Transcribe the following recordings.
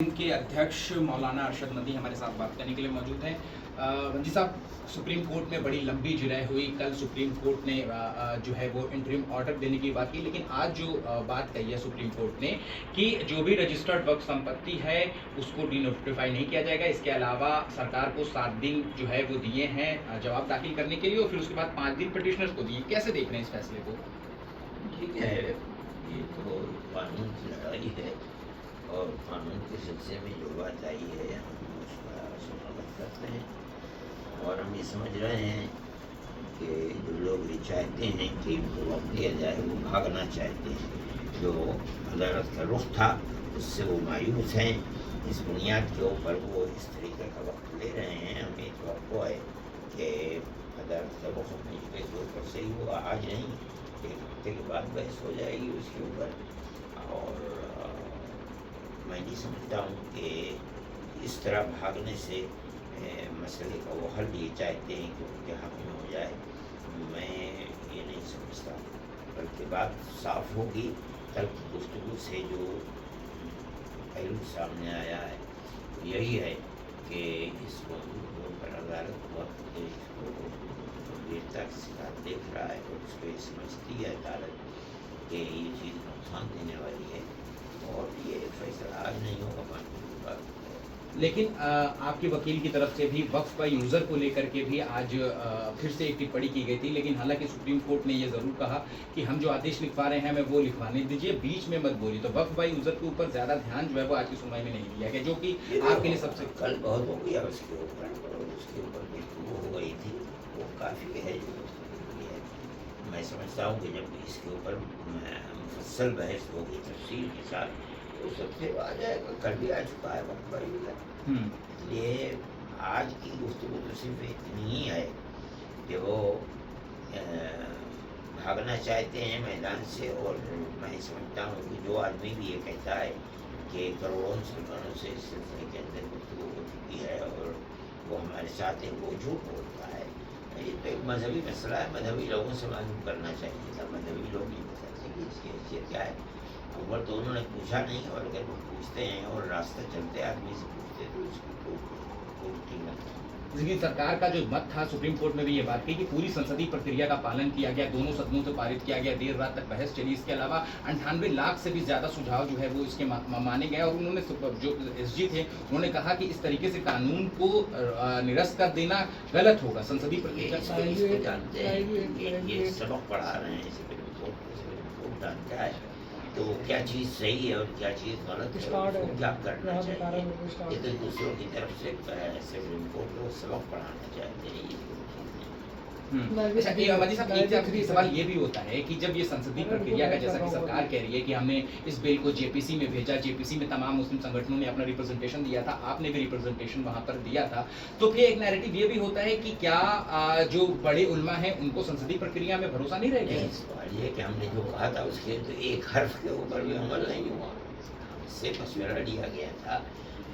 के अध्यक्ष मौलाना अरशद नदी हमारे साथ बात करने के लिए मौजूद हैं। वंजी साहब, सुप्रीम कोर्ट में बड़ी लंबी जिरह हुई। कल सुप्रीम कोर्ट ने जो है वो इंटरिम ऑर्डर देने की बात की, लेकिन आज जो बात कही है सुप्रीम कोर्ट ने कि जो भी रजिस्टर्ड वक्फ संपत्ति है उसको डिनोटिफाई नहीं किया जाएगा। इसके अलावा सरकार को 7 दिन जो है वो दिए हैं जवाब दाखिल करने के लिए, और फिर उसके बाद 5 दिन पिटिशनर्स को दिए। कैसे देख रहे हैं इस फैसले को? ठीक है, ये तो कानून की लड़ाई है और कानून के सिलसिले में जो बात आई है हम उसका स्वागत करते हैं। और हम ये समझ रहे हैं कि जो लोग ये चाहते हैं कि इनको वक्त दिया जाए, वो भागना चाहते हैं। जो अदालत का रुख था उससे वो मायूस हैं। इस बुनियाद के ऊपर वो इस तरीके का वक्त ले रहे हैं। हमें तो है कि अदालत का रुख अपने जगह के ऊपर सही हुआ, आज नहीं, एक हफ्ते के बाद बहस हो जाएगी उसके ऊपर। और मैं नहीं समझता हूँ कि इस तरह भागने से मसले का वो हल ये चाहते हैं कि उनके हक में हो जाए। मैं ये नहीं समझता, बल्कि बात साफ होगी। कल की गुफ्तगू से जो पहलू सामने आया है यही है कि इस मौजूद के ऊपर अदालत वक्त इसको गंभीरता के साथ देख रहा है और उसको ये समझती है अदालत कि ये चीज़ नुकसान देने वाली है और ये फैसला आज नहीं होगा, कानून की बात। लेकिन आपके वकील की तरफ से भी वक्फ बाय यूज़र को लेकर के भी आज फिर से एक टिप्पणी की गई थी, लेकिन हालांकि सुप्रीम कोर्ट ने ये ज़रूर कहा कि हम जो आदेश लिखवा रहे हैं हमें वो लिखवाने दीजिए, बीच में मत बोलिए। तो वक्फ बाय यूज़र के ऊपर ज़्यादा ध्यान जो है वो आज की सुनवाई में नहीं दिया गया, जो कि आपके लिए सबसे कल बहुत हो गया उसके ऊपर गुफ्तगू हो गई थी, वो काफ़ी है जो है। मैं समझता हूँ कि जब इसके ऊपर मुफस्सल बहस होगी तफसील के साथ तो सबसे आ जाएगा। कल भी आ चुका है वक्त बाय यूज़र। इसलिए आज की गुफ्तगू तो सिर्फ इतनी ही है कि वो भागना चाहते हैं मैदान से। और मैं समझता हूँ कि जो आदमी भी ये कहता है कि करोड़ों मुसलमानों से इस सिलसिले के अंदर गुफ्तगू हो चुकी है और वो हमारे साथ है, वो झूठ बोलता है। ये तो एक मजहबी मसला है, मजहबी लोगों से मालूम करना चाहिए था। मजहबी लोग नहीं बताते कि इसकी हैसियत क्या है। अव्वल तो उन्होंने पूछा नहीं, और अगर वो पूछते हैं और रास्ता चलते आदमी से पूछते तो उसकी कोई कीमत नहीं। लेकिन सरकार का जो मत था, सुप्रीम कोर्ट में भी ये बात कही कि पूरी संसदीय प्रक्रिया का पालन किया गया, दोनों सदनों से पारित किया गया, देर रात तक बहस चली। इसके अलावा 98 लाख से भी ज़्यादा सुझाव जो है वो इसके माने गए, और उन्होंने जो एसजी थे उन्होंने कहा कि इस तरीके से कानून को निरस्त कर देना गलत होगा। संसदीय प्रक्रिया जानते हैं, ये सबक पढ़ा रहे हैं सुप्रीम कोर्ट जानता है तो क्या चीज़ सही है और क्या चीज़ गलत है, उसको क्या करना चाहिए। ये तो दूसरों की तरफ से सुप्रीम कोर्ट को सबक पढ़ाना चाहते हैं। अच्छा, वजी साहब, एक आखिरी सवाल ये भी होता है कि जब ये संसदीय प्रक्रिया का, जैसा कि सरकार कह रही है कि हमने इस बिल को जेपीसी में भेजा, जेपीसी में तमाम मुस्लिम संगठनों ने अपना रिप्रेजेंटेशन दिया था, आपने भी रिप्रेजेंटेशन वहाँ पर दिया था, तो फिर एक नैरेटिव ये भी होता है कि क्या जो बड़े उलमा हैं उनको संसदीय प्रक्रिया में भरोसा नहीं रहेगा? सवाल ये कि हमने जो कहा था उसके तो एक हर्फ के ऊपर भी अमल नहीं हुआ। हमसे मशवरा लिया गया था,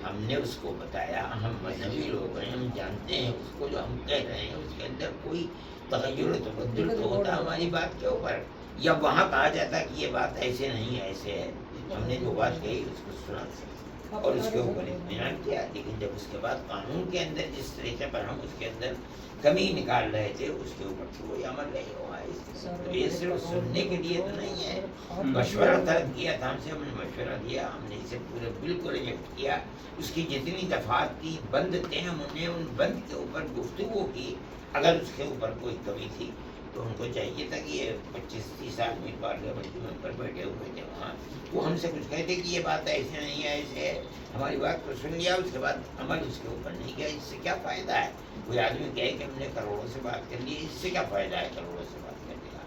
हमने उसको बताया। हम मजहबी लोग हैं, हम जानते हैं उसको जो हम कह रहे हैं उसके अंदर कोई तगय्युर तबद्दुल तो होता हमारी बात के ऊपर, या वहाँ कहा जाता कि ये बात ऐसे नहीं ऐसे है। हमने जो बात कही उसको सुना और उसके ऊपर इत्मीनान किया। लेकिन जब उसके बाद कानून के अंदर जिस तरीके पर हम उसके अंदर कमी निकाल रहे थे उसके ऊपर कोई अमल नहीं हुआ है। तो ये सिर्फ सुनने के लिए तो नहीं है, मशवरा तलब किया था हमसे, हमने मशवरा दिया, हमने इसे पूरे बिल्कुल रिजेक्ट किया। उसकी जितनी दफात की बंद थे हमने उन बंद के ऊपर गुफ्तगू की। अगर उसके ऊपर कोई कमी थी तो उनको चाहिए था कि ये 25-30 आदमी पार्लियामेंट मेंबर बैठे हुए थे वहाँ, वो हमसे कुछ कहते कि ये बात ऐसे नहीं है ऐसे है। हमारी बात को सुन लिया, उसके बाद अमल उसके ऊपर नहीं किया। इससे क्या फ़ायदा है? कोई आदमी कहे कि हमने करोड़ों से बात कर ली, इससे क्या फ़ायदा है करोड़ों से बात करने का?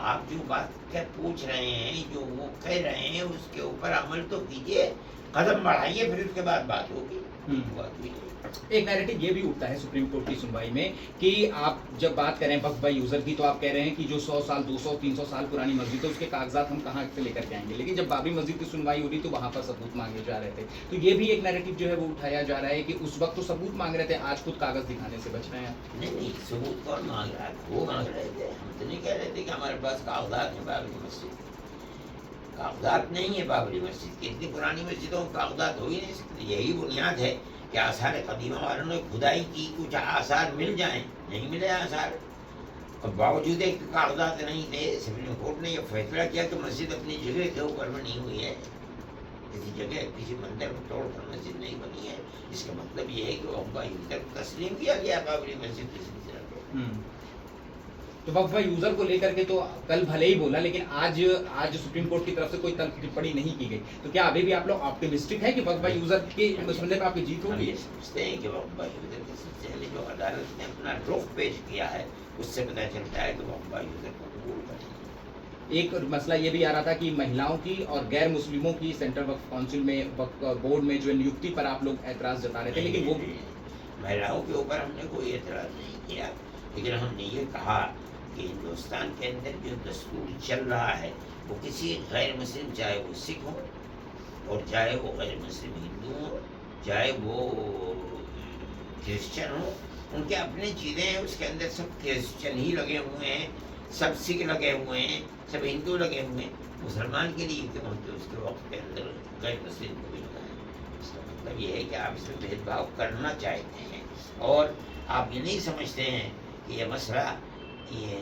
आप जो बात क्या पूछ रहे हैं, जो वो कह रहे हैं उसके ऊपर अमल तो कीजिए, कदम बढ़ाइए, फिर उसके बाद बात होगी। एक नैरेटिव ये भी उठता है सुप्रीम कोर्ट की सुनवाई में कि आप जब बात करें वक्फ बाय यूज़र की तो आप कह रहे हैं कि जो 100 साल 200 300 साल पुरानी मस्जिद है उसके कागजात हम कहाँ से लेकर के आएंगे। लेकिन जब बाबरी मस्जिद की सुनवाई हो रही तो वहाँ पर सबूत मांगे जा रहे थे, तो ये भी एक नैरेटिव जो है वो उठाया जा रहा है कि उस वक्त तो सबूत मांग रहे थे, आज खुद कागज दिखाने से बच रहे हैं। नहीं, सबूत कौन मांग रहा है? वो मांग रहे थे, हम तो नहीं कह रहे थे कि हमारे पास कागजात है बाबरी मस्जिद। कागजात नहीं है बाबरी मस्जिद के, इतनी पुरानी मस्जिदों में कागजात हो ही नहीं सकते। यही बुनियाद है कि आसार कदीमा वालों ने खुदाई की, कुछ आसार मिल जाएं, नहीं मिले आसार, और बावजूद एक कागजात नहीं थे। सुप्रीम कोर्ट ने यह फैसला किया कि मस्जिद अपनी जगह के ऊपर बनी हुई है, किसी जगह किसी मंदिर को तोड़कर मस्जिद नहीं बनी है। इसका मतलब ये है कि वक्फ यूजर को तस्लीम किया गया बाबरी मस्जिद के सिलसिले में। तो वक्फ यूजर को लेकर के तो कल भले ही बोला, लेकिन आज सुप्रीम कोर्ट की तरफ से कोई तल्ख टिप्पणी नहीं की गई। तो क्या अभी भी आप लोग ऑप्टिमिस्टिक है कि वक्फ यूजर के मसले पर आपकी जीत हम होगी? ये समझते हैं कि वक्फ यूजर के सिलसिले में जो अदालत ने अपना रुख पेश किया है, उससे पता चलता है कि वक्फ यूजर को कबूल करेंगे। एक मसला ये भी आ रहा था कि महिलाओं की और गैर मुस्लिमों की सेंट्रल वक्फ काउंसिल में, वक्फ बोर्ड में जो नियुक्ति पर आप लोग एतराज जता रहे थे, लेकिन वो महिलाओं के ऊपर हमने कोई एतराज नहीं किया, लेकिन हमने ये कहा कि हिंदुस्तान के अंदर जो दस्तूर चल रहा है वो किसी गैर मुस्लिम, चाहे वो सिख हो और चाहे वो गैर मुस्लिम हिंदू हो, चाहे वो क्रिश्चियन हो, उनके अपनी चीज़ें हैं। उसके अंदर सब क्रिश्चियन ही लगे हुए हैं, सब सिख लगे हुए हैं, सब हिंदू लगे हुए हैं। मुसलमान के लिए क्यों होते उसके वक्त के अंदर गैर मुस्लिम को भी लगाए? इसका मतलब ये है कि आप इसमें भेदभाव करना चाहते हैं और आप ये नहीं समझते हैं कि ये मसला ये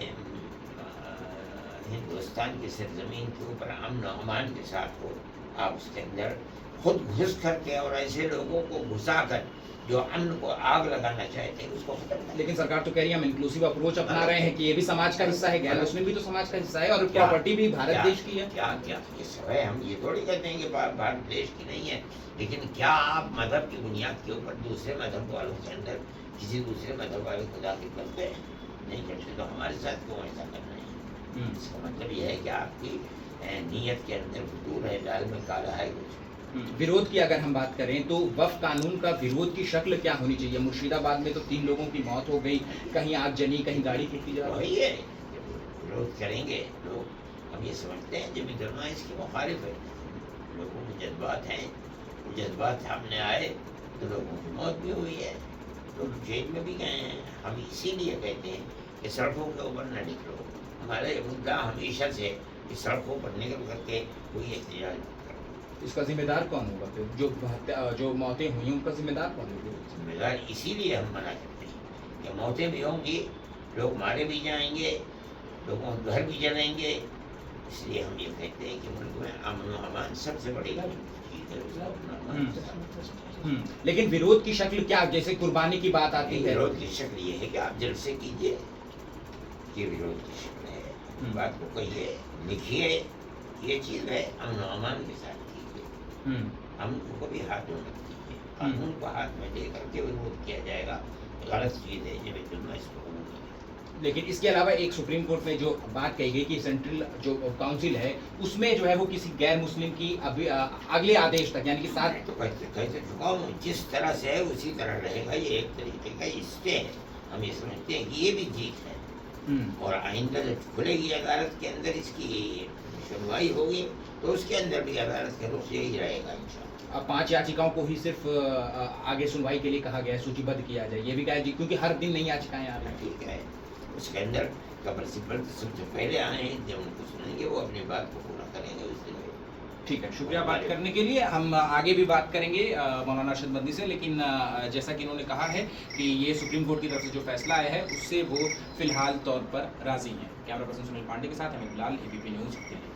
हिंदुस्तान की सरजमीन के ऊपर अमन अमान के साथ हो। आप उसके अंदर खुद घुस करके और ऐसे लोगों को घुसा कर जो अमन को आग लगाना चाहते हैं उसको खत्म करना। लेकिन सरकार तो कह रही है हम इंक्लूसिव अप्रोच अपना रहे हैं कि ये भी समाज का हिस्सा है, गैर मुस्लिम भी तो समाज का हिस्सा है और प्रॉपर्टी भी भारत देश की है। क्या क्या ये सब है, हम ये थोड़ी कहते हैं कि भारत देश की नहीं है, लेकिन क्या आप मजहब की बुनियाद के ऊपर दूसरे मजहब वालों के अंदर किसी दूसरे मजहब वाले को दाखिल करते हैं? नहीं करते, तो हमारे साथ क्यों ऐसा कर रहे हैं? इसका मतलब यह है कि आपकी नीयत के अंदर फतूर है, दाल में काला है कुछ। विरोध की अगर हम बात करें तो वक्फ कानून का विरोध की शक्ल क्या होनी चाहिए? मुर्शिदाबाद में तो 3 लोगों की मौत हो गई, कहीं आग जली, कहीं गाड़ी फूकी जा रही है। विरोध करेंगे लोग, हम ये समझते हैं जब करना इसके मुखालिफ है। लोगों में जज्बात हैं, वो जज्बात सामने आए तो लोगों की मौत भी हुई है, लोग जेल में भी गए हैं। हम इसीलिए कहते हैं कि सड़कों के ऊपर न निकलो। हमारे मुद्दा हमेशा से कि सड़कों पर निकल करके कोई एहतजाज न करो। इसका जिम्मेदार कौन होगा फिर? जो मौतें हुई उनका जिम्मेदार कौन होगा? जिम्मेदार इसीलिए हम मना करते हैं कि मौतें भी होंगी, लोग मारे भी जाएंगे, लोगों के घर भी जलेंगे। इसलिए हम ये कहते हैं कि मुल्क में अमन व अमान सबसे बड़ी चीज़ है। लेकिन विरोध की शक्ल क्या? जैसे कुर्बानी की बात आती है, विरोध की शक्ल ये है कि आप जलसे कीजिए, ये विरोध की शक्ल है। बात को कहिए, लिखिए, ये चीज़ है, अमन व अमान के साथ कीजिए। हम को भी हाथ में मत कीजिए, कानून को हाथ में ले करके विरोध किया जाएगा, गलत चीज़ है, जब मैं इसको लेकिन इसके अलावा एक सुप्रीम कोर्ट में जो बात कही गई कि सेंट्रल जो काउंसिल है उसमें जो है वो किसी गैर मुस्लिम की अभी अगले आदेश तक, यानी कि 7 तो कैसे चुका हूँ, जिस तरह से है उसी तरह रहेगा। ये एक तरीके का स्टे है। हम ये समझते हैं कि ये भी जीत है और आइंदा जब खुलेगी अदालत के अंदर इसकी सुनवाई होगी तो उसके अंदर भी अदालत का रुख यही रहेगा इंशाल्लाह। अब 5 याचिकाओं को ही सिर्फ आगे सुनवाई के लिए कहा गया है, सूचीबद्ध किया जाए, ये भी कहा जी, क्योंकि हर दिन नई याचिकाएं आ रही हैं। ठीक है, उसके अंदर का प्रिंसिपल सबसे पहले आए हैं, जब उनको सुनेंगे वो अपनी बात को पूरा करेंगे उस दिन। ठीक है, शुक्रिया बात करने के लिए। हम आगे भी बात करेंगे मौलाना अरशद मदनी से, लेकिन जैसा कि इन्होंने कहा है कि ये सुप्रीम कोर्ट की तरफ से जो फैसला आया है उससे वो फिलहाल तौर पर राजी हैं। कैमरा पर्सन सुनील पांडे के साथ अमित लाल, ABP न्यूज़ दिल्ली।